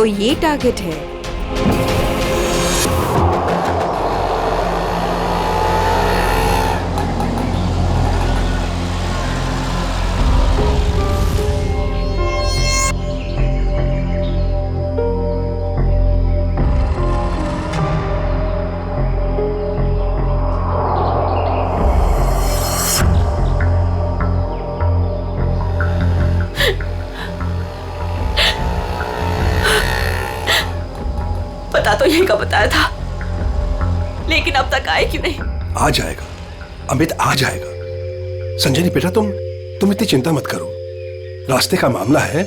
तो ये टारगेट है। पता तो यही का बताया था, लेकिन अब तक आए क्यों नहीं? आ जाएगा अमित, आ जाएगा। संजनी बेटा तुम इतनी चिंता मत करो, रास्ते का मामला है,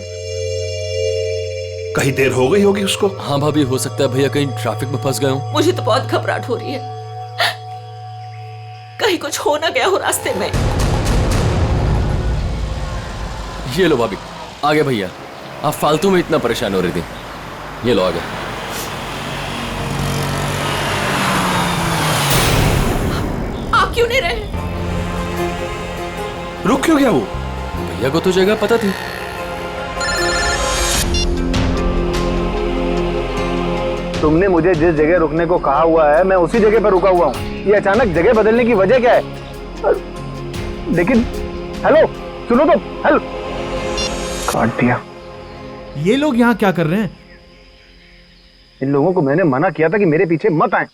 कहीं देर हो गई होगी उसको। हाँ भाभी, हो सकता है भैया कहीं ट्रैफिक में फंस गए हो। मुझे तो बहुत घबराहट हो रही है, कहीं कुछ हो ना गया हो रास्ते में। ये लो भाभी, आ गए भैया। आप फालतू में इतना परेशान हो रही थी, ये लो आ गए। आप क्यों नहीं रहे? रुक क्यों गया वो? भैया को तो जगह पता थी। तुमने मुझे जिस जगह रुकने को कहा हुआ है मैं उसी जगह पर रुका हुआ हूँ। ये अचानक जगह बदलने की वजह क्या है? लेकिन हेलो सुनो तो, हेलो। काट दिया। ये लोग यहाँ क्या कर रहे हैं? इन लोगों को मैंने मना किया था कि मेरे पीछे मत आए।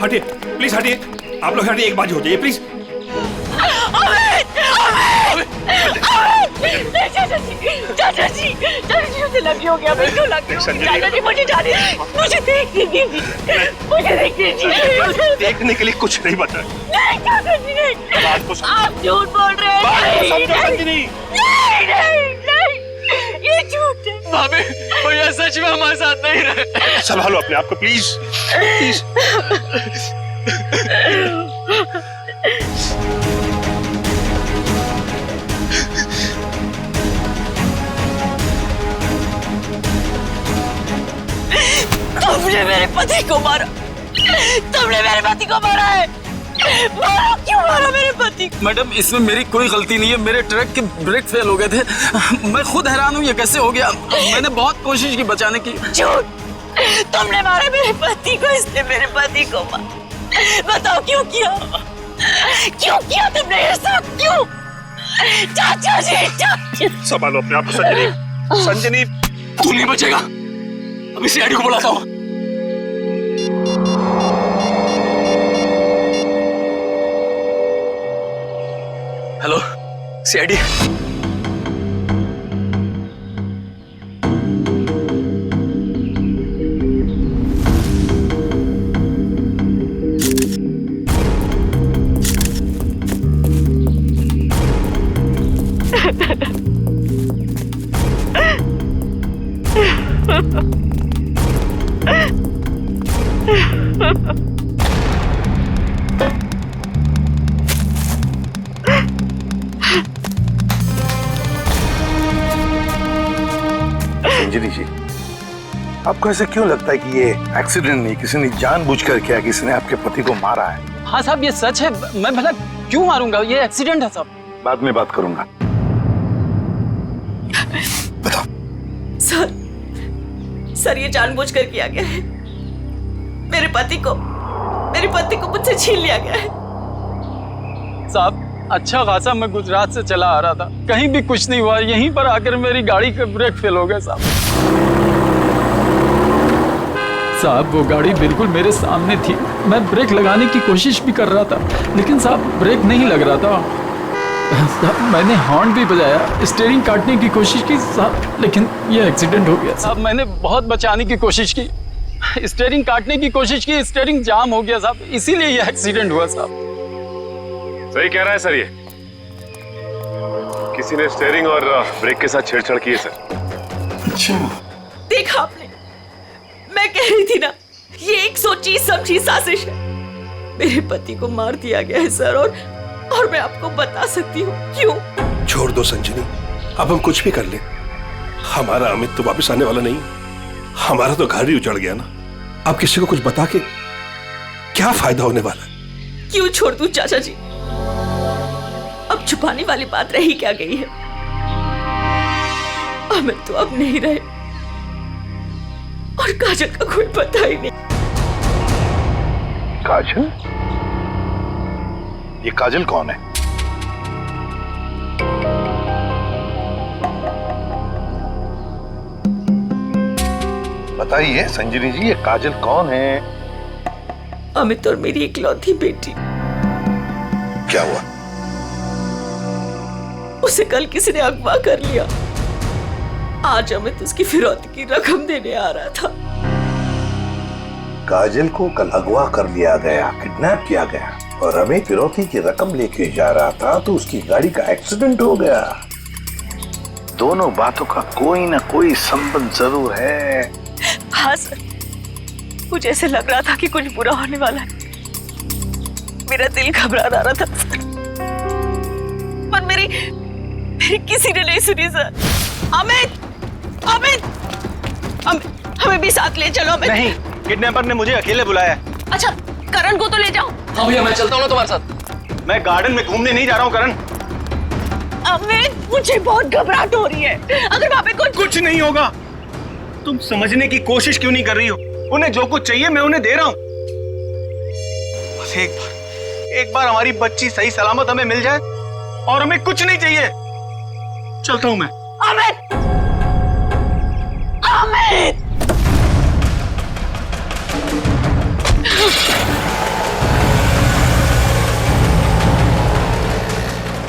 हटिए प्लीज, हटिए आप लोग, हटिए, एक बाजी हो जाइए प्लीज। चाचा जी मुझे लगी हो गया, क्यों लगी? चाचा जी मुझे जाने, मुझे देखने दीजिए, मुझे देखने दीजिए। देखने के लिए कुछ नहीं बता। नहीं चाचा जी नहीं, आप झूठ बोल रहे हैं। नहीं, ये झूठ है। भाभी, भैया सच में हमारे साथ नहीं रहे। संभालो अपने आप को प्लीज, प्लीज। तुमने मेरे पति को मारा, तुमने मेरे पति को मारा है। मारा, क्यों मारा मेरे पति? मैडम इसमें मेरी कोई गलती नहीं है, मेरे ट्रक के ब्रेक फेल हो गए थे। मैं खुद हैरान हूँ ये कैसे हो गया। मैंने बहुत कोशिश की बचाने की। झूठ, तुमने मारा मेरे पति को, इसने मेरे पति को मारा। बताओ क्यों किया? क्यों किया तुमने ये सब? क्यों? चाचा जी, चाचा। संभालो अपने आप को संजनी, संजनी। तू नहीं बचेगा, अभी सीआईडी को बुलाता हूँ। Hello CID. संजनी जी, आपको ऐसे क्यों लगता है कि ये एक्सीडेंट नहीं, किसी ने जानबूझकर किया, किसी ने आपके पति को मारा है? हाँ साहब ये सच है, मैं भला क्यों मारूंगा, ये एक्सीडेंट है साहब। बाद में बात करूंगा। बताओ। सर ये जानबूझकर किया गया है। मेरे पति को मुझसे छीन लिया गया है। साहब अच्छा खासा मैं गुजरात से चला आ रहा था, कहीं भी कुछ नहीं हुआ, यहीं पर आकर मेरी गाड़ी का ब्रेक फेल हो गया साहब। साहब वो गाड़ी बिल्कुल मेरे सामने थी, मैं ब्रेक लगाने की कोशिश भी कर रहा था, लेकिन साहब ब्रेक नहीं लग रहा था। साहब मैंने हॉर्न भी बजाया, स्टीयरिंग काटने की कोशिश की साहब, लेकिन ये एक्सीडेंट हो गया साहब। मैंने बहुत बचाने की कोशिश की, स्टीयरिंग काटने की कोशिश की, स्टीयरिंग जाम हो गया साहब, इसीलिए ये एक्सीडेंट हुआ साहब। सही कह रहा है सर, ये किसी ने स्टीयरिंग और ब्रेक के साथ छेड़छाड़ की है सर। अच्छा, देखा आपने, मैं कह रही थी ना, ये एक सोची समझी साजिश है। मेरे पति को मार दिया गया है सर, और मैं आपको बता सकती हूँ क्यों। छोड़ दो संजनी, अब हम कुछ भी कर ले, हमारा अमित तो वापस आने वाला नहीं, हमारा तो घर ही उजड़ गया ना। अब किसी को कुछ बता के क्या फायदा होने वाला है? क्यों छोड़ दूं चाचा जी, अब छुपाने वाली बात रही क्या गई है। अमित तो अब नहीं रहे, और काजल का कोई पता ही नहीं। काजल? ये काजल कौन है? बताइए संजनी जी, ये काजल कौन है? अमित और मेरी इकलौती बेटी। क्या हुआ? उसे कल किसी ने अगवा कर लिया। आज अमित उसकी फिरौती की रकम देने आ रहा था। काजल को कल अगवा कर लिया गया, किडनैप किया गया, और हमें फिरौती की रकम लेके जा रहा था तो उसकी गाड़ी का एक्सीडेंट हो गया। दोनों बातों का कोई ना कोई संबंध जरूर है। हाँ सर, मुझे ऐसे लग रहा था कि कुछ बुरा होने वाला है। मेरा दिल घबरा रहा था सर, पर मेरी किसी ने नहीं सुनी सर। अमित, अमित, हमें भी साथ ले चलो। अमित नहीं, किडनैपर ने मुझे अकेले बुलाया। अच्छा, करण को तो ले जाओ। हाँ भैया, मैं चलता हूँ ना तुम्हारे साथ। मैं गार्डन में घूमने नहीं जा रहा हूँ करण। अमित, मुझे बहुत घबराहट हो रही है। अगर वहाँ पे कुछ नहीं होगा। तुम समझने की कोशिश क्यों नहीं कर रही हो? उन्हें जो कुछ चाहिए मैं उन्हें दे रहा हूँ। बस एक बार हमारी बच्ची सही सलामत हमें मिल जाए, और हमें कुछ नहीं चाहिए। चलता हूँ मैं। अमित, अमित,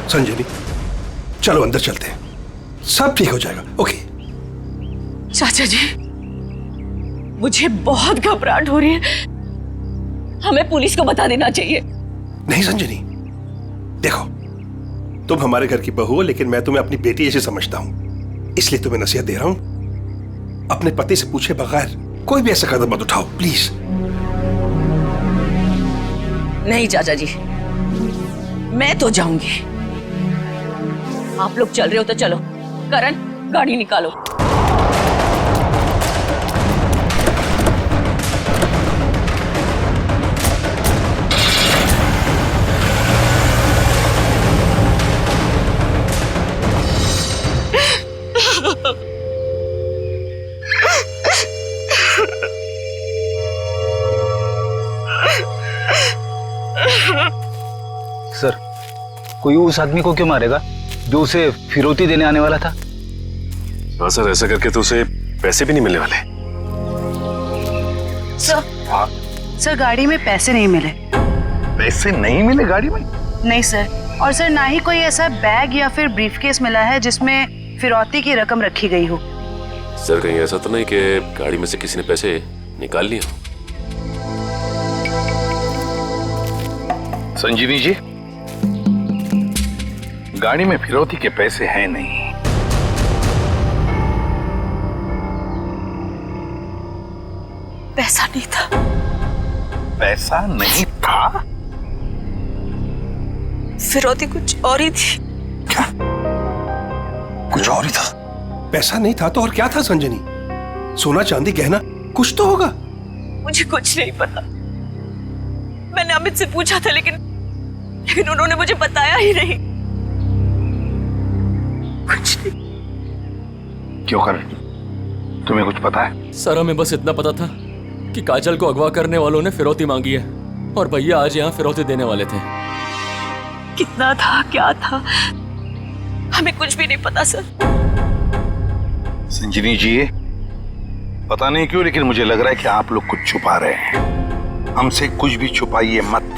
संजनी, चलो अंदर चलते हैं, सब ठीक हो जाएगा। ओके चाचा जी, मुझे बहुत घबराहट हो रही है। हमें पुलिस को बता देना चाहिए। नहीं संजनी, देखो, तुम हमारे घर की बहू हो, लेकिन मैं तुम्हें अपनी बेटी ऐसे समझता हूं, इसलिए तुम्हें नसीहत दे रहा हूं, अपने पति से पूछे बगैर कोई भी ऐसा कदम मत उठाओ, प्लीज। नहीं चाचा जी, मैं तो जाऊंगी। आप लोग चल रहे हो तो चलो। करण, गाड़ी निकालो। सर, कोई उस आदमी को क्यों मारेगा जो उसे फिरौती देने आने वाला था? हाँ सर, ऐसा करके तो उसे पैसे भी नहीं मिलने वाले। सर गाड़ी में पैसे नहीं मिले। पैसे नहीं मिले गाड़ी में? नहीं सर, और सर ना ही कोई ऐसा बैग या फिर ब्रीफकेस मिला है जिसमें फिरौती की रकम रखी गई हो। सर कहीं ऐसा तो नहीं कि गाड़ी में से किसी ने पैसे निकाल लिए? संजीवी जी, गाड़ी में फिरौती के पैसे हैं नहीं। पैसा नहीं था। पैसा नहीं था? फिरौती कुछ और ही थी। क्या? कुछ और ही था? पैसा नहीं था तो और क्या था संजनी? सोना चांदी गहना कुछ तो होगा। मुझे कुछ नहीं पता। मैंने अमित से पूछा था, लेकिन उन्होंने मुझे बताया ही नहीं। कुछ नहीं। क्यों कर? तुम्हें कुछ पता है? सर, हमें बस इतना पता था कि काजल को अगवा करने वालों ने फिरौती मांगी है, और भैया आज यहाँ फिरौती देने वाले थे। कितना था, क्या था, हमें कुछ भी नहीं पता सर। संजनी जी, पता नहीं क्यों लेकिन मुझे लग रहा है कि आप लोग कुछ छुपा रहे हैं। हमसे कुछ भी छुपाइए मत,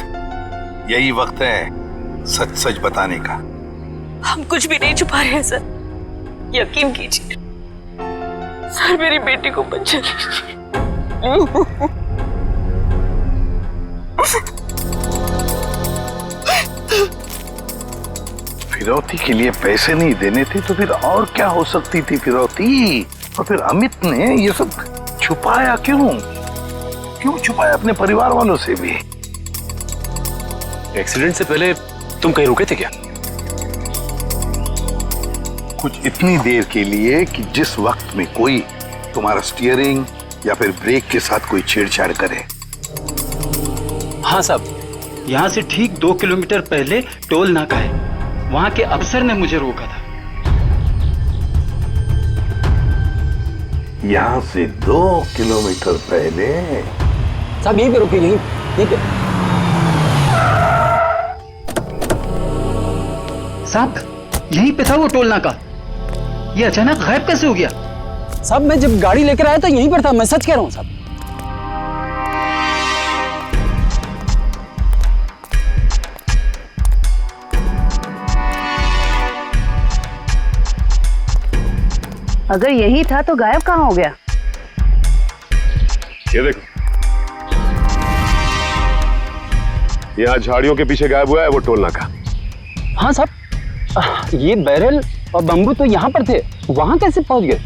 यही वक्त है सच सच बताने का। हम कुछ भी नहीं छुपा रहे हैं सर, यकीन कीजिए। सर, मेरी बेटी को बचा लीजिए। फिरौती के लिए पैसे नहीं देने थे तो फिर और क्या हो सकती थी फिरौती? और फिर अमित ने ये सब छुपाया क्यों? क्यों छुपाया अपने परिवार वालों से भी? एक्सीडेंट से पहले तुम कहीं रुके थे क्या? कुछ इतनी देर के लिए कि जिस वक्त में कोई तुम्हारा स्टीयरिंग या फिर ब्रेक के साथ कोई छेड़छाड़ करे। हाँ साहब, यहाँ से ठीक 2 किलोमीटर पहले टोल नाका है, वहाँ के अफसर ने मुझे रोका था। यहाँ से 2 किलोमीटर पहले? साहब यहीं पे रुके, यहीं पे। साहब यहीं पे था वो टोल नाका, ये अचानक गायब कैसे हो गया? साहब मैं जब गाड़ी लेकर आया तो यहीं पर था, मैं सच कह रहा हूँ साहब। अगर यही था तो गायब कहाँ हो गया? ये देखो, यहाँ झाड़ियों के पीछे गायब हुआ है वो टोल नाका। हाँ साहब, ये बैरल और बम्बू तो यहाँ पर थे, वहाँ कैसे पहुँच गए?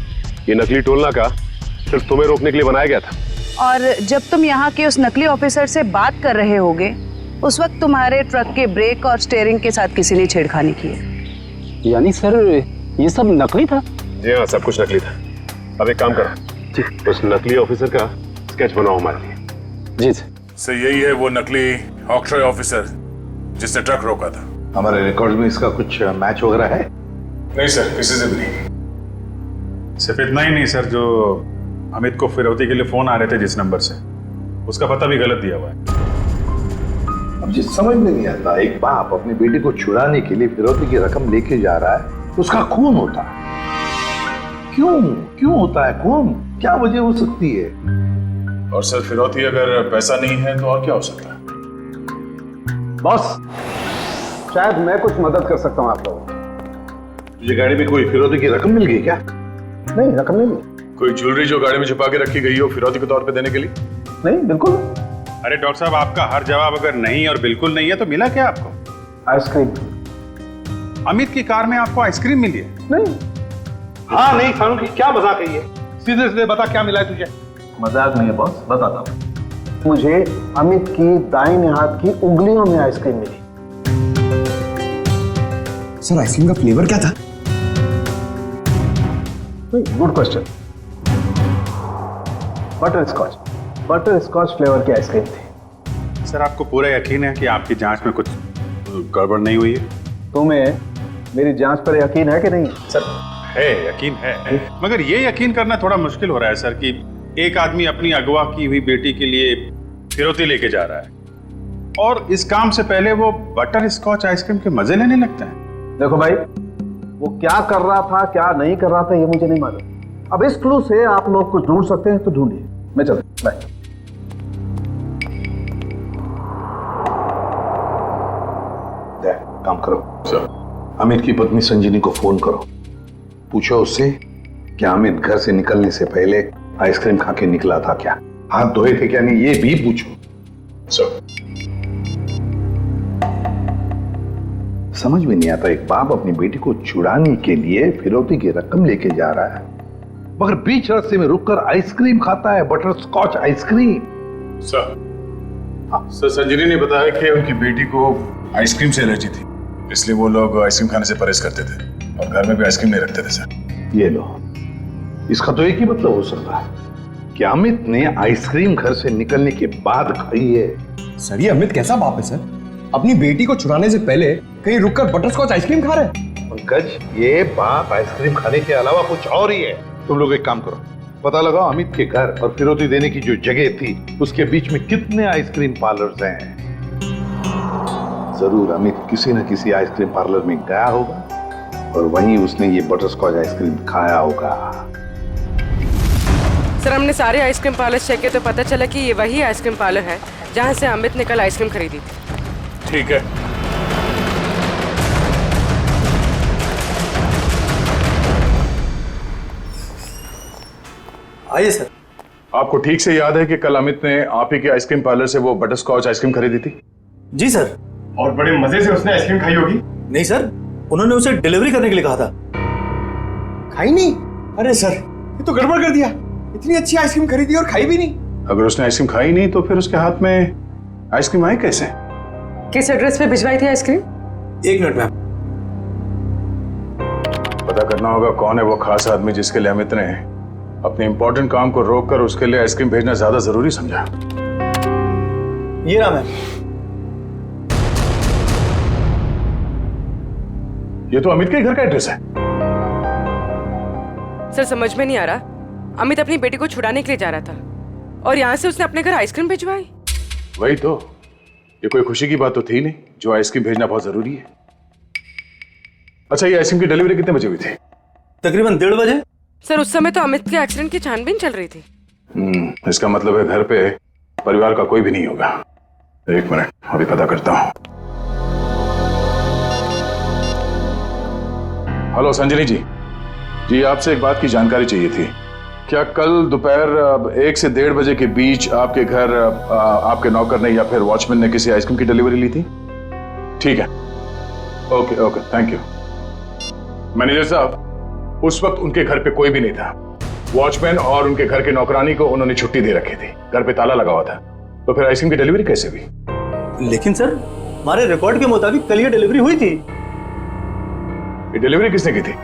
ये नकली टोल नाका सिर्फ तुम्हें रोकने के लिए बनाया गया था। और जब तुम यहाँ के उस नकली ऑफिसर से बात कर रहे होगे, उस वक्त तुम्हारे ट्रक के ब्रेक और स्टीयरिंग के साथ किसी ने छेड़खानी की है। यानी सर ये सब नकली था? जी हाँ, सब कुछ नकली था। अब एक काम करो, उस नकली ऑफिसर का स्केच बनाओ हमारे लिए। जी सर, यही है वो नकली ऑक्ट्रॉय ऑफिसर जिसने ट्रक रोका था। हमारे रिकॉर्ड में इसका कुछ मैच वगैरह है? नहीं सर, किसी से भी नहीं। सिर्फ इतना ही नहीं सर, जो अमित को फिरौती के लिए फोन आ रहे थे जिस नंबर से, उसका पता भी गलत दिया हुआ है। अब जिस समझ में नहीं आता, एक बाप अपनी बेटी को छुड़ाने के लिए फिरौती की रकम लेके जा रहा है, उसका खून होता है। क्यों होता है खून? क्या वजह हो सकती है? और सर फिरौती अगर पैसा नहीं है तो और क्या हो सकता है? बॉस, शायद मैं कुछ मदद कर सकता हूँ आप लोगों को। तुझे गाड़ी में कोई फिरौती की रकम मिल गई क्या? नहीं, रकम नहीं मिली। कोई ज्वेलरी जो गाड़ी में छुपा के रखी गई हो फिरौती के तौर पे देने के लिए? नहीं, बिल्कुल। अरे डॉक्टर साहब, आपका हर जवाब अगर नहीं और बिल्कुल नहीं है तो मिला क्या आपको? आइसक्रीम। अमित की कार में आपको आइसक्रीम मिली है? नहीं। हाँ नहीं, फारूकी क्या मजाक है ये? सीधे सीधे बता क्या मिला है तुझे? मजाक नहीं है बॉस, बताता हूँ। मुझे अमित की दाहिने हाथ की उंगलियों में आइसक्रीम मिली। सर आइसक्रीम का फ्लेवर क्या था? Good question. Butterscotch flavour की आइसक्रीम थी। सर आपको पूरा यकीन है कि आपकी जांच में कुछ गड़बड़ नहीं हुई है? तुम्हें मेरी जांच पर यकीन है कि नहीं? सर है, यकीन है, मगर ये यकीन करना थोड़ा मुश्किल हो रहा है सर कि एक आदमी अपनी अगवा की हुई बेटी के लिए फिरौती लेके जा रहा है और इस काम से पहले वो बटर स्कॉच आइसक्रीम के मजे लेने लगता है। देखो भाई, वो क्या कर रहा था क्या नहीं कर रहा था ये मुझे नहीं मालूम। अब इस क्लू से आप लोग कुछ ढूंढ सकते हैं तो ढूंढिए, मैं चलता हूं। बाय। काम करो सर, अमित की पत्नी संजीनी को फोन करो, पूछो उससे कि अमित घर से निकलने से पहले आइसक्रीम खा के निकला था क्या, हाथ धोए थे क्या नहीं, ये भी पूछो सर। समझ में नहीं आता, एक बाप अपनी बेटी को छुड़ाने के लिए फिरौती की रकम लेके जा रहा है मगर बीच रास्ते में रुककर आइसक्रीम खाता है, बटर स्कॉच आइसक्रीम। सर संजीनी ने बताया कि उनकी बेटी को आइसक्रीम से एलर्जी थी, इसलिए वो लोग आइसक्रीम खाने से परहेज करते थे और घर में भी आइसक्रीम नहीं रखते थे सर। ये लो, इसका तो एक ही मतलब हो सकता है कि अमित ने आइसक्रीम घर से निकलने के बाद खाई है। सर ये अमित कैसा बाप है सर? अपनी बेटी को छुड़ाने से पहले कहीं रुककर बटर स्कॉच आइसक्रीम खा रहे हैं। पंकज, ये बाप आइसक्रीम खाने के अलावा कुछ और ही है। तुम लोग एक काम करो, पता लगाओ अमित के घर और फिरौती देने की जो जगह थी उसके बीच में कितने आइसक्रीम पार्लर्स हैं। जरूर अमित किसी न किसी आइसक्रीम पार्लर में गया होगा और वहीं उसने ये बटर स्कॉच आइसक्रीम खाया होगा। सर हमने सारे आइसक्रीम पार्लर चेक किए तो पता चला कि ये वही आइसक्रीम पार्लर है जहाँ से अमित ने कल आइसक्रीम खरीदी थी। ठीक है, आइए सर। आपको ठीक से याद है कि कल अमित ने आप ही के आइसक्रीम पार्लर से वो बटर स्कॉच आइसक्रीम खरीदी थी? जी सर। और बड़े मजे से उसने आइसक्रीम खाई होगी। नहीं सर, उन्होंने उसे डिलीवरी करने के लिए कहा था। खाई नहीं? अरे सर, ये तो गड़बड़ कर दिया। इतनी अच्छी आइसक्रीम खरीदी और खाई भी नहीं। अगर उसने आइसक्रीम खाई नहीं तो फिर उसके हाथ में आइसक्रीम आई कैसे? किस एड्रेस पे भिजवाई थी आइसक्रीम? 1 minute ma'am. पता करना होगा कौन है वो खास आदमी जिसके लिए अमित ने अपने इंपॉर्टेंट काम को रोककर उसके लिए आइसक्रीम भेजना ज्यादा जरूरी समझा। ये नाम है। ये तो अमित के घर का एड्रेस है। सर समझ में नहीं आ रहा, अमित अपनी बेटी को छुड़ाने के लिए जा रहा था और यहाँ से उसने अपने घर आइसक्रीम भिजवाई। वही तो, ये कोई खुशी की बात तो थी नहीं जो आइसक्रीम भेजना बहुत जरूरी है। अच्छा, ये आइसक्रीम की डिलीवरी कितने बजे हुई थी? तकरीबन 1:30 बजे। सर उस समय तो अमित के एक्सीडेंट की छानबीन चल रही थी। इसका मतलब है घर पे परिवार का कोई भी नहीं होगा। 1 मिनट, अभी पता करता हूँ। हेलो संजनी जी, आपसे एक बात की जानकारी चाहिए थी। क्या कल दोपहर 1 से 1:30 बजे के बीच आपके घर आपके नौकर ने या फिर वॉचमैन ने किसी आइसक्रीम की डिलीवरी ली थी? ठीक है, ओके, थैंक यू। मैनेजर साहब, उस वक्त उनके घर पे कोई भी नहीं था। वॉचमैन और उनके घर के नौकरानी को उन्होंने छुट्टी दे रखी थी, घर पे ताला लगा हुआ था। तो फिर आइसक्रीम की डिलीवरी कैसे हुई? लेकिन सर, हमारे रिकॉर्ड के मुताबिक कल ये डिलीवरी हुई थी। ये डिलीवरी किसने की थी?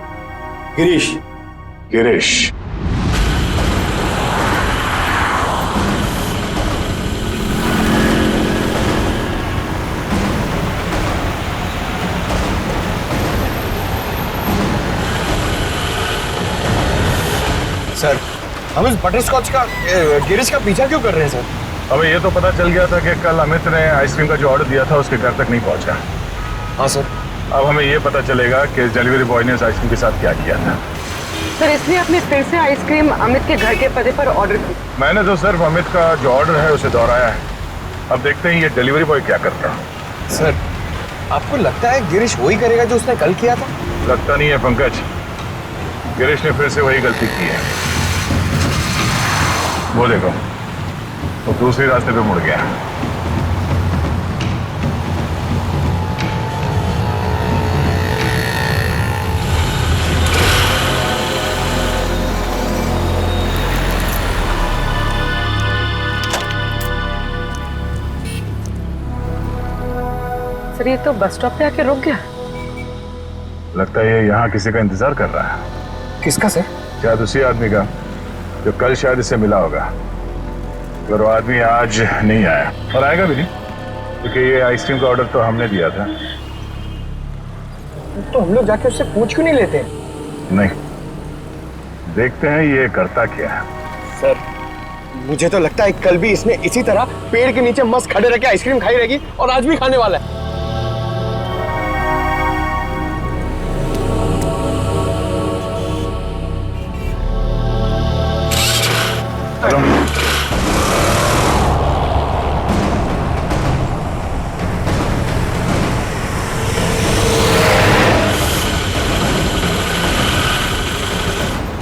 गिरीश। सर, हम इस बटर स्कॉच का गिरीश का पीछा क्यों कर रहे हैं सर? अब ये तो पता चल गया था कि कल अमित ने आइसक्रीम का जो ऑर्डर दिया था उसके घर तक नहीं पहुंचा। हाँ सर। अब हमें ये पता चलेगा कि डिलीवरी बॉय ने इस आइसक्रीम के साथ क्या किया था। सर इसलिए आपने फिर से आइसक्रीम अमित के घर के पते पर ऑर्डर की? मैंने तो सिर्फ अमित का जो ऑर्डर है उसे दोहराया है। अब देखते हैं ये डिलीवरी बॉय क्या करता है। सर, आपको लगता है गिरीश वही करेगा जो उसने कल किया था? लगता नहीं है पंकज, गिरीश ने फिर से वही गलती की है। वो देखो, वो दूसरे रास्ते पे मुड़ गया। सर ये तो बस स्टॉप पे आके रुक गया। लगता है ये यहाँ किसी का इंतजार कर रहा है। किसका सर? शायद उसी आदमी का जो कल शायद इससे मिला होगा। अगर वो आदमी आज नहीं आया, और आएगा भी नहीं, क्योंकि ये आइसक्रीम का ऑर्डर तो हमने दिया था। तो हम लोग जाके उससे पूछ क्यों नहीं लेते? नहीं, देखते हैं ये करता क्या है। सर, मुझे तो लगता है कल भी इसने इसी तरह पेड़ के नीचे मस्त खड़े रह के आइसक्रीम खाई रहेगी और आज भी खाने वाला है।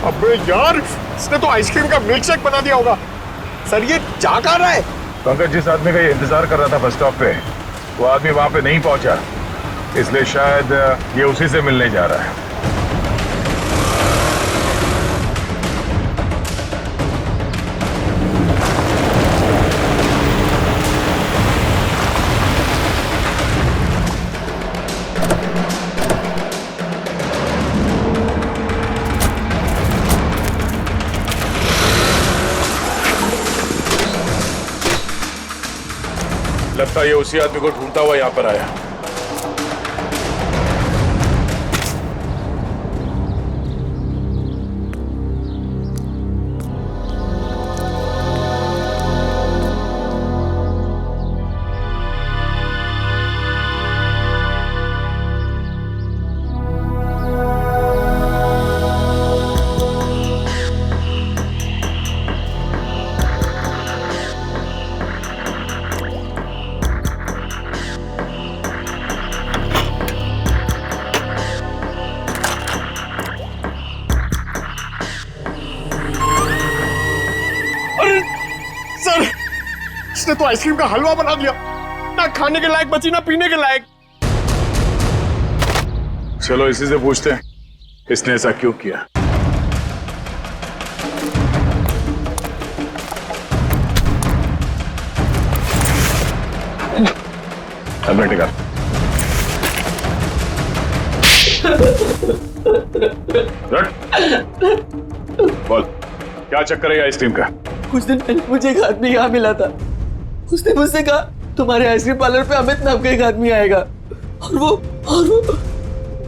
अबे यार, इसने तो आइसक्रीम का मिल्क शेक बना दिया होगा। सर ये जा कहाँ रहा है? पंकज, जिस आदमी का ये इंतजार कर रहा था बस स्टॉप पे, वो आदमी वहां पे नहीं पहुंचा, इसलिए शायद ये उसी से मिलने जा रहा है। लगता है ये उसी आदमी को ढूंढता हुआ यहाँ पर आया। इसने तो आइसक्रीम का हलवा बना दिया, ना खाने के लायक बची ना पीने के लायक। चलो इसी से पूछते हैं इसने ऐसा क्यों किया। हेलमेट निकाल। बोल क्या चक्कर है आइसक्रीम का? कुछ दिन पहले मुझे एक आदमी यहाँ मिला था। उसने मुझसे कहा तुम्हारे आइसक्रीम पार्लर पे अमित नाम का एक आदमी आएगा और वो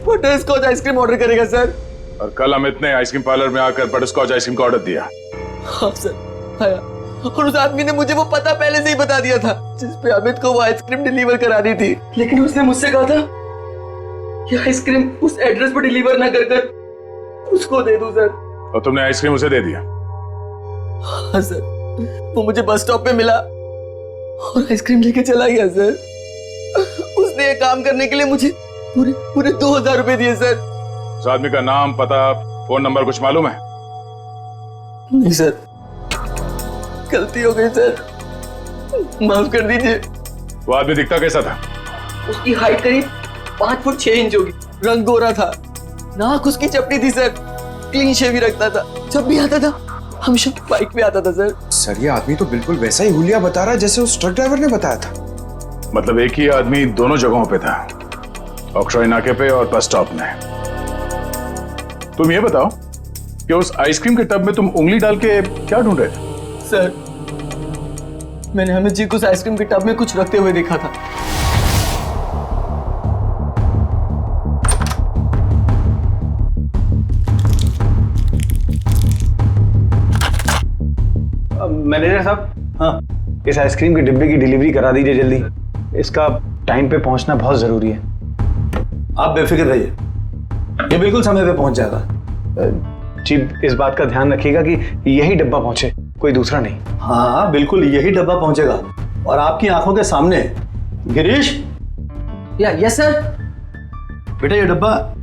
बटर स्कॉच आइसक्रीम ऑर्डर करेगा सर। और कल अमित ने आइसक्रीम पार्लर में आकर बटर स्कॉच आइसक्रीम का ऑर्डर दिया। हाँ सर आया, और उस आदमी ने मुझे वो पता पहले से ही बता दिया था जिस पे अमित को वो आइसक्रीम डिलीवर करानी थी। लेकिन उसने मुझसे कहा था कि आइसक्रीम उस एड्रेस पर डिलीवर ना कर उसको दे दूं सर। और तुमने आइसक्रीम उसे दे दिया? हाँ सर, वो मुझे बस स्टॉप पे मिला और आइसक्रीम लेके चला गया सर। उसने ये काम करने के लिए मुझे पूरे 2000 रुपए दिए सर। उस आदमी का नाम, पता, फोन नंबर कुछ मालूम है? नहीं सर, गलती हो गई सर, माफ कर दीजिए। वो आदमी दिखता कैसा था? उसकी हाइट करीब 5 फुट 6 इंच होगी, रंग गोरा था, नाक उसकी चपटी थी सर, क्लीन शेव ही रखता था, जब भी आता था हमेशा बाइक पे आता था सर। सर ये आदमी तो बिल्कुल वैसा ही हुलिया बता रहा है जैसे उस ट्रक ड्राइवर ने बताया था। मतलब एक ही आदमी दोनों जगहों पे था, ऑक्ट्रॉय नाके पे और बस स्टॉप में। तुम ये बताओ कि उस आइसक्रीम के टब में तुम उंगली डाल के क्या ढूंढ रहे थे? सर मैंने अमित जी को उस आइसक्रीम के टब में कुछ रखते हुए देखा था। मैनेजर साहब, हाँ इस आइसक्रीम के डिब्बे की डिलीवरी करा दीजिए जल्दी, इसका टाइम पे पहुंचना बहुत जरूरी है। आप बेफिक्र रहिए, ये बिल्कुल समय पे पहुंच जाएगा। चीफ इस बात का ध्यान रखिएगा कि यही डब्बा पहुंचे, कोई दूसरा नहीं। हाँ बिल्कुल यही डब्बा पहुंचेगा और आपकी आंखों के सामने। Girish, yes sir. बेटा ये डब्बा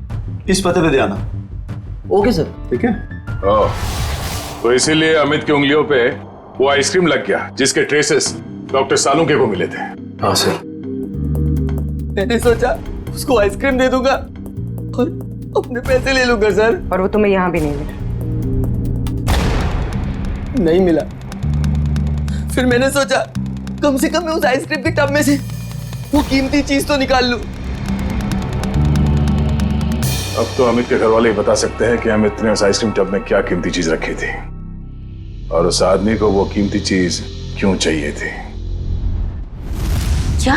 इस पते पे दे आना। Okay sir. ठीक है। तो इसीलिए अमित की उंगलियों पे वो आइसक्रीम लग गया जिसके ट्रेसेस डॉक्टर सालुंके को मिले थे। हाँ सर। मैंने सोचा उसको आइसक्रीम दे दूंगा और अपने पैसे ले लूंगा सर। और वो तुम्हें यहाँ भी नहीं मिला? नहीं मिला। फिर मैंने सोचा कम से कम मैं उस आइसक्रीम के टब में से वो कीमती चीज तो निकाल लूं। अब तो अमित के घर वाले ही बता सकते हैं कि अमित ने उस आइसक्रीम टब में क्या कीमती चीज रखी थी और उस आदमी को वो कीमती चीज क्यों चाहिए थी। क्या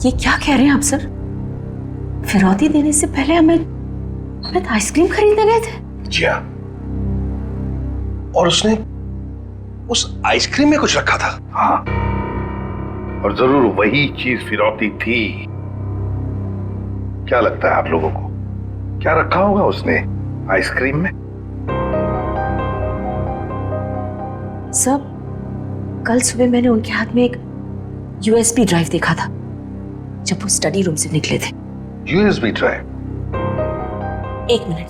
ये क्या कह रहे हैं आप सर? फिरौती देने से पहले हमें आइसक्रीम खरीदने गए थे? जी हाँ, और उसने उस आइसक्रीम में कुछ रखा था। हाँ, और जरूर वही चीज फिरौती थी। क्या लगता है आप लोगों को, क्या रखा होगा उसने आइसक्रीम में? सब कल सुबह मैंने उनके हाथ में एक यूएसबी ड्राइव देखा था जब वो स्टडी रूम से निकले थे। USB drive? 1 मिनट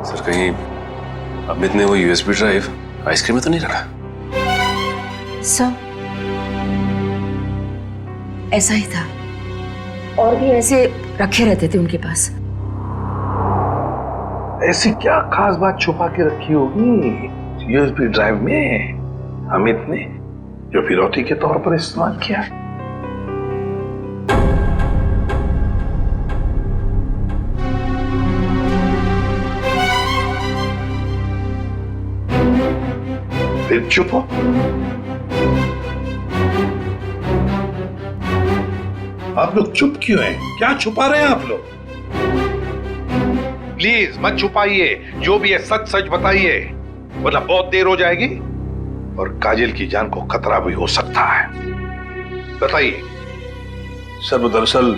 सर, कहीं अमित ने वो यूएसबी ड्राइव आइसक्रीम में तो नहीं रखा? सब ऐसा ही था, और भी ऐसे रखे रहते थे उनके पास। ऐसी क्या खास बात छुपा के रखी होगी यूएसबी ड्राइव में अमित ने जो फिरौती के तौर पर इस्तेमाल किया? फिर चुप हो। आप लोग चुप क्यों हैं? क्या छुपा रहे हैं आप लोग? प्लीज मत छुपाइए, जो भी है सच सच बताइए, वरना बहुत देर हो जाएगी और काजल की जान को खतरा भी हो सकता है। बताइए। सर वो दरअसल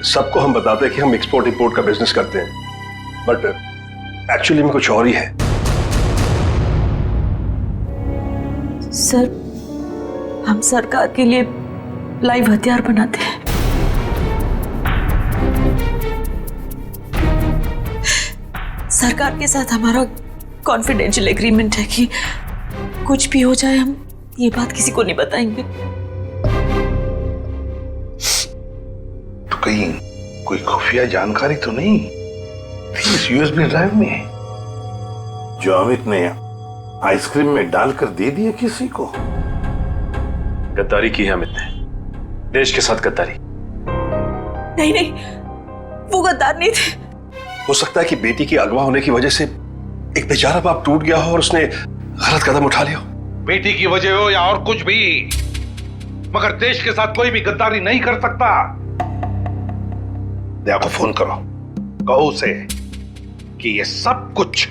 सबको हम बताते हैं कि हम एक्सपोर्ट इंपोर्ट का बिजनेस करते हैं, बट एक्चुअली में कुछ और ही है। सर हम सरकार के लिए लाइव हथियार बनाते हैं। सरकार के साथ हमारा कॉन्फिडेंशियल एग्रीमेंट है कि कुछ भी हो जाए हम ये बात किसी को नहीं बताएंगे। तो कहीं कोई खुफिया जानकारी तो नहीं थी इस यूएसबी ड्राइव में जो अमित ने आइसक्रीम में डालकर दे दिया किसी को? गद्दारी की है अमित ने, देश के साथ गद्दारी। नहीं नहीं, वो गद्दार नहीं थे। हो सकता है कि बेटी के अगवा होने की वजह से एक बेचारा बाप टूट गया हो और उसने गलत कदम उठा लिया हो। बेटी की वजह हो या और कुछ भी, मगर देश के साथ कोई भी गद्दारी नहीं कर सकता। दया को फोन करो, कहो उसे कि ये सब कुछ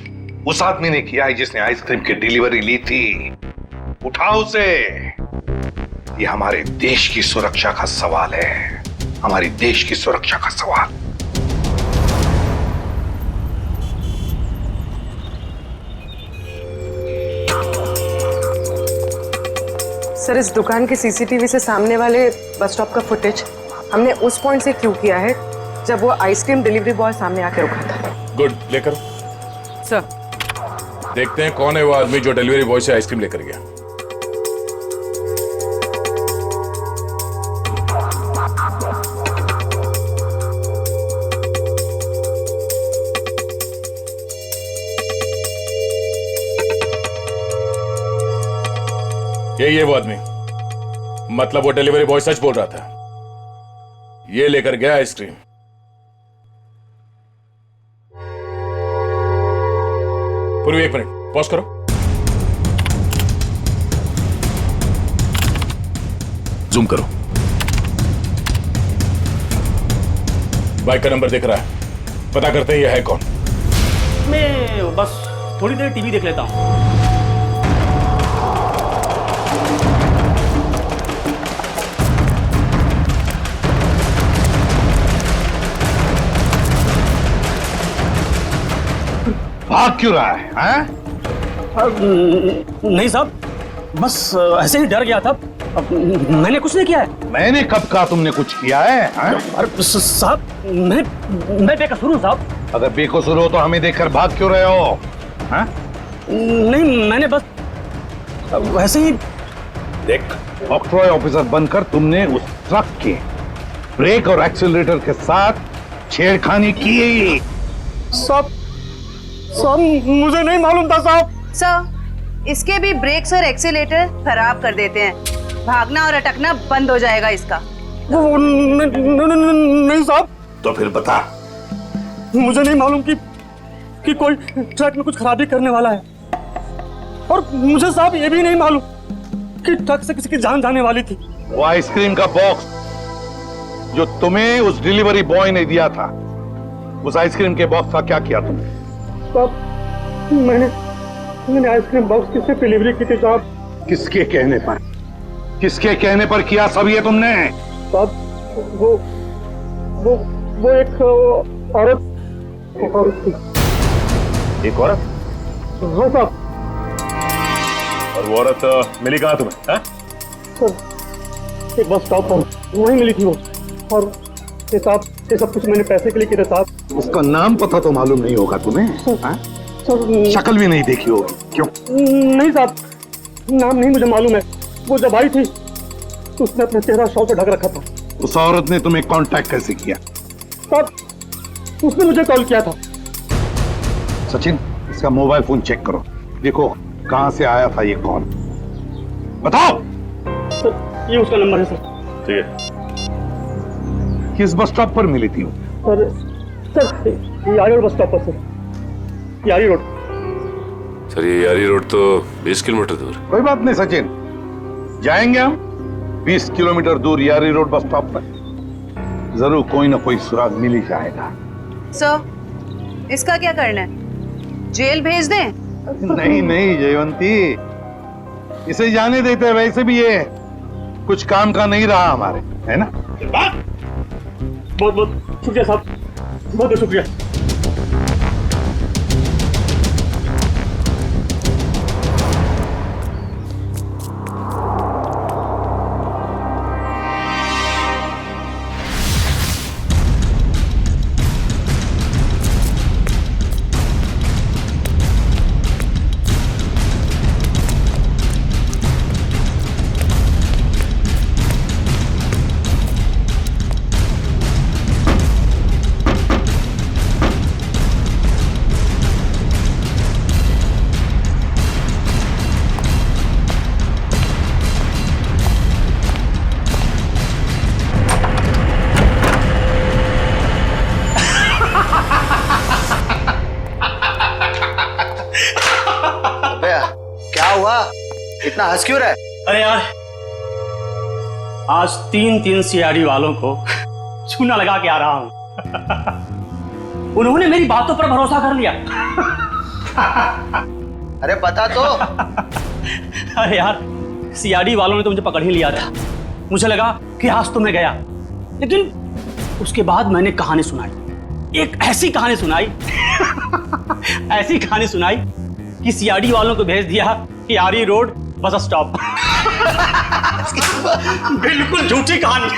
उस आदमी ने किया है जिसने आइसक्रीम की डिलीवरी ली थी। उठाओ उसे। ये हमारे देश की सुरक्षा का सवाल है, हमारी देश की सुरक्षा का सवाल। सर, इस दुकान के सीसीटीवी से सामने वाले बस स्टॉप का फुटेज हमने उस पॉइंट से क्यू किया है जब वो आइसक्रीम डिलीवरी बॉय सामने आके रुका था। गुड, लेकर सर देखते हैं कौन है वो आदमी जो डिलीवरी बॉय से आइसक्रीम लेकर गया। यही है वो आदमी, मतलब वो डिलीवरी बॉय सच बोल रहा था, ये लेकर गया आइसक्रीम। पूर्वी, एक मिनट पॉज करो। जूम करो। बाइक का नंबर दिख रहा है, पता करते हैं ये है कौन। मैं बस थोड़ी देर टीवी देख लेता हूँ। भाग क्यों रहा है, हैं? नहीं साहब, बस ऐसे ही डर गया था। मैंने कुछ नहीं किया है। मैंने कब कहा तुमने कुछ किया है, हैं? अरे साहब, मैं बेकसूर हूँ साहब। अगर बेकसूर हो तो हमें देखकर भाग क्यों रहे हो, हैं? नहीं, मैंने बस वैसे ही। देख, ऑक्ट्रॉय ऑफिसर बनकर तुमने उस ट्रक के ब्रेक और एक्सीलरेटर के साथ छेड़खानी की। साहब मुझे नहीं मालूम था साहब। सर, इसके भी ब्रेक्स और एक्सीलेटर खराब कर देते हैं, भागना और अटकना बंद हो जाएगा इसका। नहीं साहब। तो फिर बता। मुझे नहीं मालूम कि कोई ट्रक में कुछ खराबी करने वाला है, और मुझे साहब ये भी नहीं मालूम कि ट्रक से किसी की जान जाने वाली थी। वो आइसक्रीम का बॉक्स जो तुम्हें उस डिलीवरी बॉय ने दिया था, उस आइसक्रीम के बॉक्स का क्या किया तुमने? साहब, मैंने आइसक्रीम बॉक्स किससे डिलीवरी की थी साहब? किसके कहने पर? किसके कहने पर किया सब ये तुमने? साहब, वो एक औरत थी। एक औरत? हाँ साहब। और वो औरत मिली कहाँ तुम्हें, हैं? सर, एक बस स्टॉप पर वहीं मिली थी वो, और ये साहब, ये सब कुछ मैंने पैसे के लिए किया साहब। उसका नाम पता तो मालूम नहीं होगा तुम्हें? सर, शक्ल भी नहीं देखी होगी, क्यों? नहीं साहब, नाम नहीं मुझे मालूम है। वो जब आई थी तो उसने अपना चेहरा शॉल से ढक रखा था। उस औरत ने तुम्हें कांटेक्ट कैसे किया? साहब, उसने मुझे कॉल किया था। सचिन, इसका मोबाइल फोन चेक करो, देखो कहां से आया था ये कॉल। बताओ। सर, ये उसका नंबर है सर। ठीक है। किस बस स्टॉप पर मिली थी वो? सर, यारी रोड बस स्टॉप पर सर। यारी रोड। सर, ये यारी रोड तो 20 किलोमीटर दूर। कोई बात नहीं सचिन, जाएंगे हम 20 किलोमीटर दूर यारी रोड बस स्टॉप पर। जरूर कोई ना कोई सुराग मिल ही जाएगा। सर, इसका क्या करना है? जेल भेज दें? नहीं जयवंती, इसे जाने देते हैं। वैसे भी ये कुछ काम का नहीं रहा हमारे, है ना? बहुत बहुत शुक्रिया साहब, बहुत बहुत शुक्रिया। इतना हंस क्यों रहा है? अरे यार, आज 3 सीआईडी वालों को चूना लगा के आ रहा हूं। उन्होंने मेरी बातों पर भरोसा कर लिया। अरे बता तो। अरे यार, सीआईडी वालों ने तो मुझे पकड़ ही लिया था। मुझे लगा कि आज तो मैं गया, लेकिन उसके बाद मैंने कहानी सुनाई, एक ऐसी कहानी सुनाई ऐसी कहानी सुनाई कि सीआईडी वालों को भेज दिया कि आरी रोड बस स्टॉप। बिल्कुल झूठी कहानी।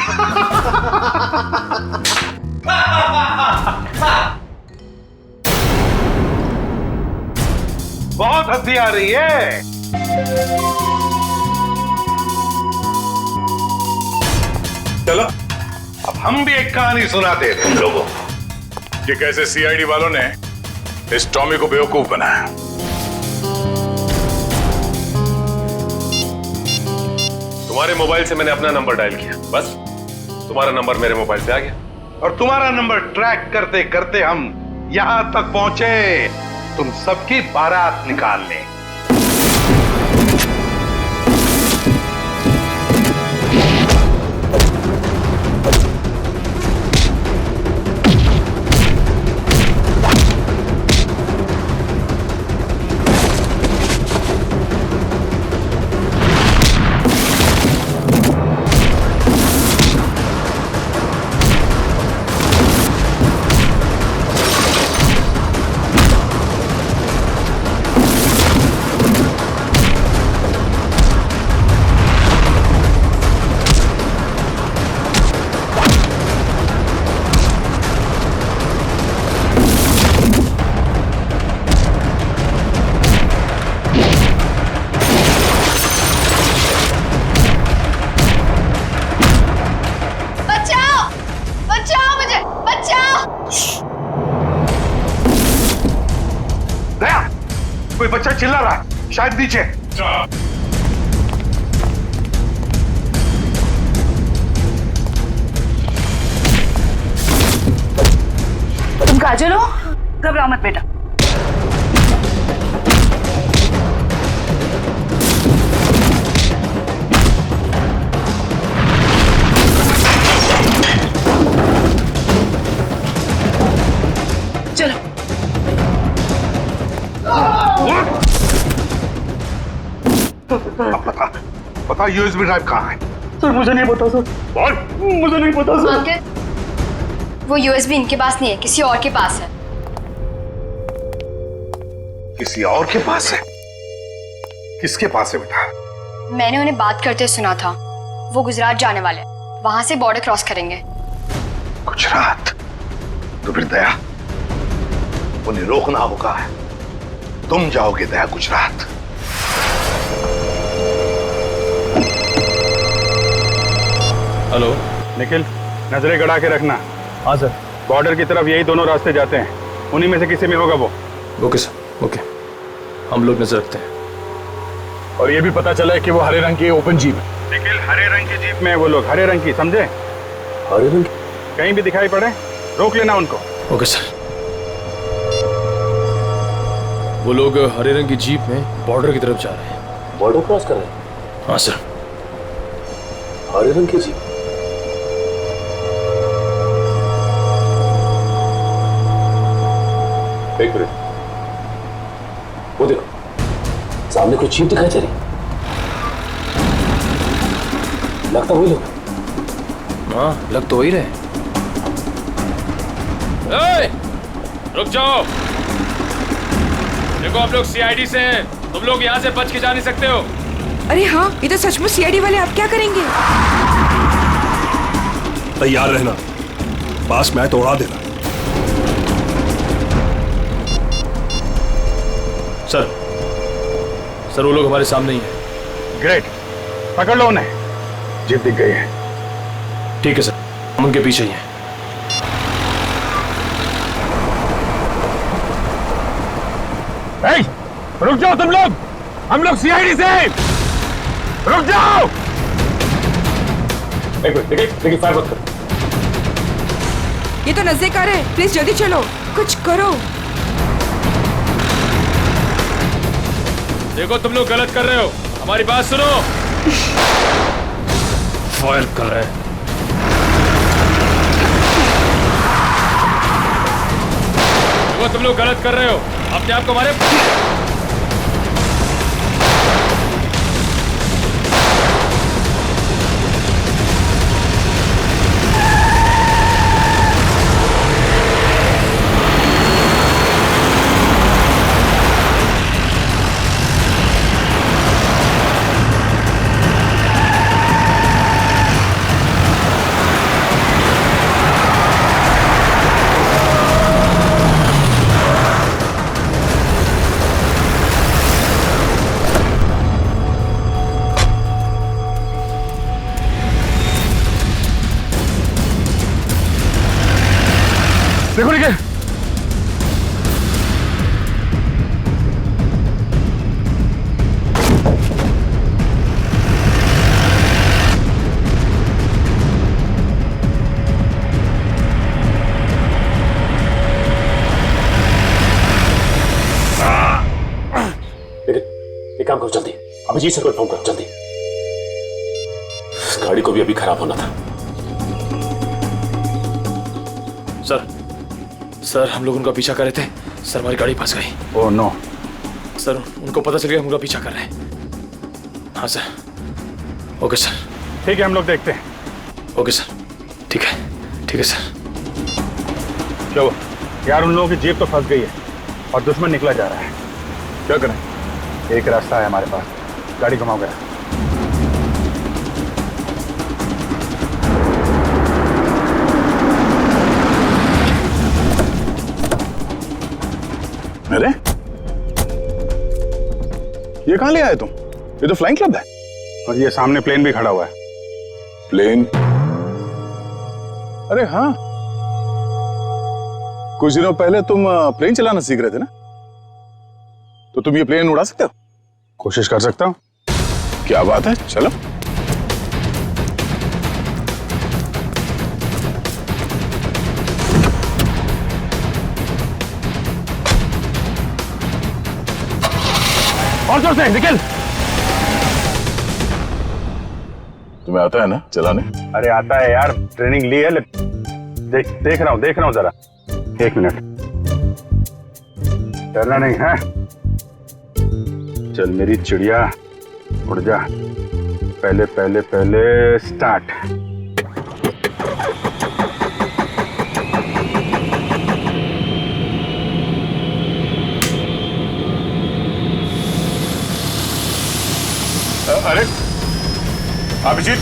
बहुत हंसी आ रही है। चलो अब हम भी एक कहानी सुनाते हैं तुम लोगों को कि कैसे सीआईडी वालों ने इस टॉमी को बेवकूफ बनाया। तुम्हारे मोबाइल से मैंने अपना नंबर डायल किया, बस तुम्हारा नंबर मेरे मोबाइल पे आ गया। और तुम्हारा नंबर ट्रैक करते करते हम यहां तक पहुंचे, तुम सबकी बारात निकालने। कोई बच्चा चिल्ला रहा है, शायद नीचे। तुम काजल हो? घबराओ मत बेटा। चलो। पता यूएसबी ड्राइव कहाँ है? सर मुझे नहीं पता सर। बोल। मुझे नहीं पता सर। अंकल, वो यूएसबी इनके पास नहीं है, किसी और के पास है। किसी और के पास है? किसके पास है बेटा? मैंने उन्हें बात करते सुना था, वो गुजरात जाने वाले, वहां से बॉर्डर क्रॉस करेंगे। गुजरात? तो फिर दया, उन्हें रोकना होगा। तुम जाओगे दया गुजरात। हेलो निखिल, नजरें गड़ा के रखना। हाँ सर। बॉर्डर की तरफ यही दोनों रास्ते जाते हैं, उन्हीं में से किसी में होगा वो। Okay sir, okay. हम लोग नजर रखते हैं। और ये भी पता चला है कि वो हरे रंग की ओपन जीप है। निखिल, हरे रंग की जीप में वो लोग, हरे रंग की, समझे? हरे रंग? कहीं भी दिखाई पड़े रोक लेना उनको। Okay sir. वो लोग हरे रंग की जीप में बॉर्डर की तरफ जा रहे हैं। बॉर्डर क्रॉस कर रहे हैं? हाँ सर। हरे रंग की जीप? एक मिनट, वो देखो सामने कोई जीप दिखाई दे रही, लगता वही लोग। हाँ, लग तो वही रहे। रुक जाओ, देखो आप लोग सीआईडी से हैं, तुम लोग यहाँ से बच के जा नहीं सकते हो। अरे हाँ, ये तो सचमुच सीआईडी वाले, आप क्या करेंगे? तैयार रहना, पास मैं तो उड़ा देना। सर वो लोग हमारे सामने ही हैं। ग्रेट, पकड़ लो उन्हें। जीप दिख गई है। ठीक है सर, हम उनके पीछे ही हैं। रुक जाओ तुम लोग, हम लोग सीआईडी से। रुक जाओ। देखिए फायर मत करो। ये तो नजदीक है, प्लीज जल्दी चलो, कुछ करो। देखो तुम लोग गलत कर रहे हो, हमारी बात सुनो। फायर कर रहे हैं। वो तुम लोग गलत कर रहे हो, अपने आप को मारे। देखो निकल। एक काम करो जल्दी, अभिजीत सर को फोन करो जल्दी। इस गाड़ी को भी अभी खराब होना था। सर हम लोग उनका पीछा कर रहे थे सर, हमारी गाड़ी फंस गई। Oh no. सर उनको पता चल गया हम उनका पीछा कर रहे हैं। हाँ सर। Okay sir. ठीक है, हम लोग देखते हैं। ओके सर, ठीक है सर। क्या हुआ यार? उन लोगों की जीप तो फंस गई है और दुश्मन निकला जा रहा है। क्या करें? एक रास्ता है हमारे पास, गाड़ी घुमाओ गया। अरे ये कहां ले आए तुम? ये तो फ्लाइंग क्लब है और ये सामने प्लेन भी खड़ा हुआ है। प्लेन? अरे हाँ, कुछ दिनों पहले तुम प्लेन चलाना सीख रहे थे ना, तो तुम ये प्लेन उड़ा सकते हो? कोशिश कर सकता हूं। क्या बात है, चलो। और जोर से निकल। तुम्हें आता है ना चलाने? अरे आता है यार, ट्रेनिंग ली है। देख रहा हूं जरा। एक मिनट, डरना नहीं है। चल मेरी चिड़िया, उड़ जा। पहले पहले पहले स्टार्ट। अरे अभिजीत,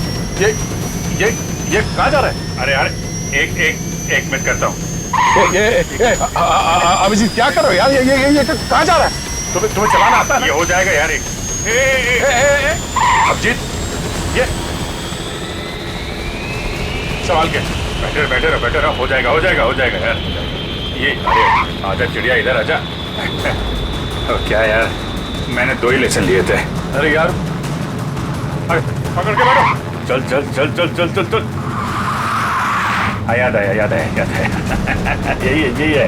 ये कहाँ जा रहा है? अरे यार एक मिनट करता हूँ। अभिजीत क्या कर रहे हो यार? ये कहाँ जा रहा है? तुम्हें चलाना आता है? ये हो जाएगा यार। अभिजीत, ये सवाल क्या? बैठे रहो। हो जाएगा यार। ये अरे आजा चिड़िया, इधर आजा। क्या यार, मैंने 2 ही लेसन लिए थे। अरे यार, अरे पकड़ के बैठो। चल। याद आया। यही है।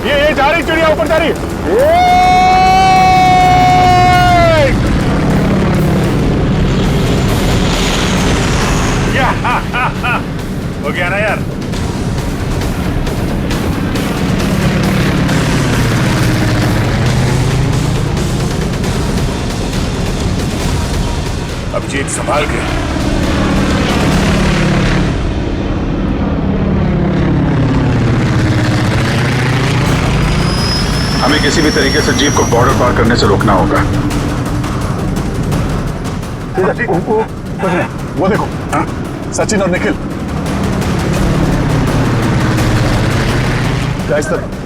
ये जा रही चिड़िया, ऊपर जा रही। हो गया ना यार? अभिजीत संभाल के। हमें किसी भी तरीके से जीप को बॉर्डर पार करने से रोकना होगा। वो देखो, हाँ? सचिन और निखिल। इस तरफ।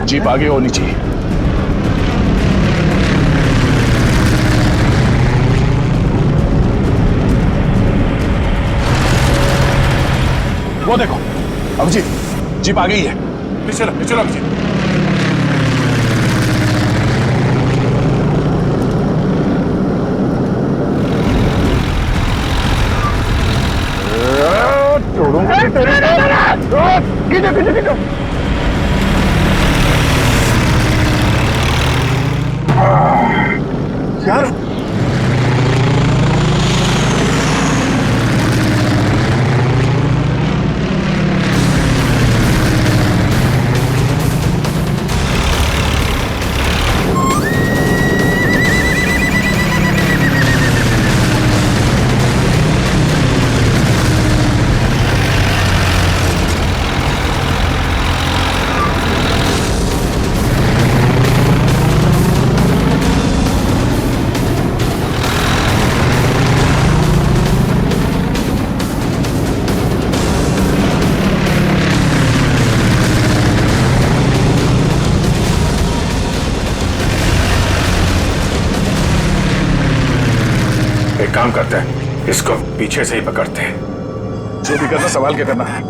जीप आगे होनी चाहिए। वो देखो अभिजीत, जीप आ गई है। चलो चलो अभिजीत। यार काम करते हैं, इसको पीछे से ही पकड़ते हैं। जो भी करना संभाल के करना है।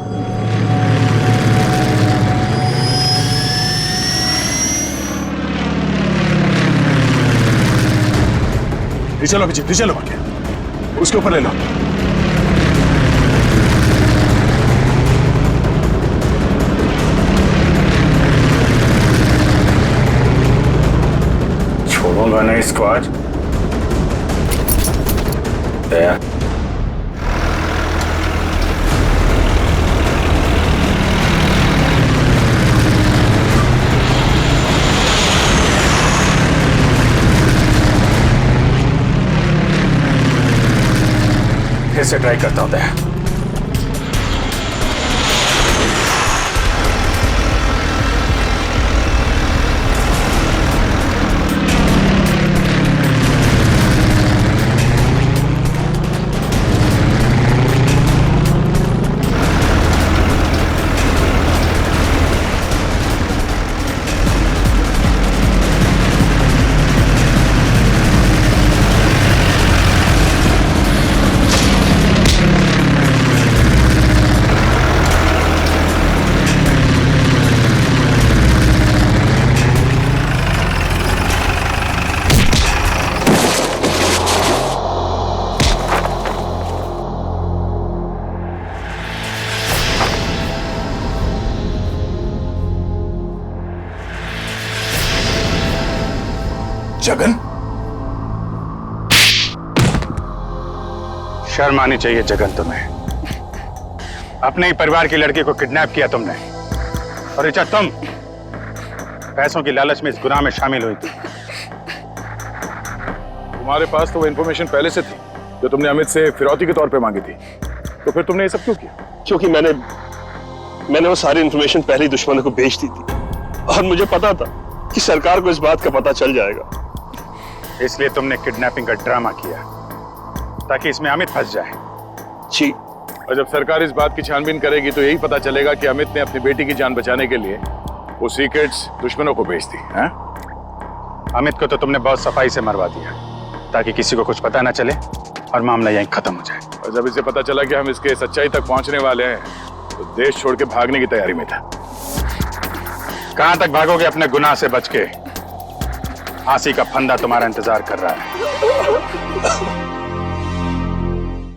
चलो अभिजीत, चलो बाकी उसके ऊपर ले लो। छोड़ूंगा ना इसको आज। दया फिर से ट्राई करता हूं दया। जगन, शर्म आनी चाहिए जगन तुम्हें। अपने ही परिवार की लड़की को किडनैप किया तुमने, और ऋचा तुम पैसों की लालच में इस गुनाह में शामिल हुई थी। तुम्हारे पास तो वो इन्फॉर्मेशन पहले से थी जो तुमने अमित से फिरौती के तौर पे मांगी थी, तो फिर तुमने ये सब क्यों किया? क्योंकि मैंने वो सारी इन्फॉर्मेशन पहले ही दुश्मनों को भेज दी थी, और मुझे पता था कि सरकार को इस बात का पता चल जाएगा। इसलिए तुमने किडनैपिंग का ड्रामा किया ताकि इसमें अमित फंस जाए। जी, और जब सरकार इस बात की छानबीन करेगी तो यही पता चलेगा कि अमित ने अपनी बेटी की जान बचाने के लिए वो सीक्रेट्स दुश्मनों को बेच दी। अमित को तो तुमने बहुत सफाई से मरवा दिया ताकि किसी को कुछ पता ना चले और मामला यहीं खत्म हो जाए। और जब इसे पता चला कि हम इसके सच्चाई तक पहुंचने वाले हैं तो देश छोड़ के भागने की तैयारी में था। कहां तक भागोगे अपने गुनाह से बच के? फांसी का फंदा तुम्हारा इंतजार कर रहा है।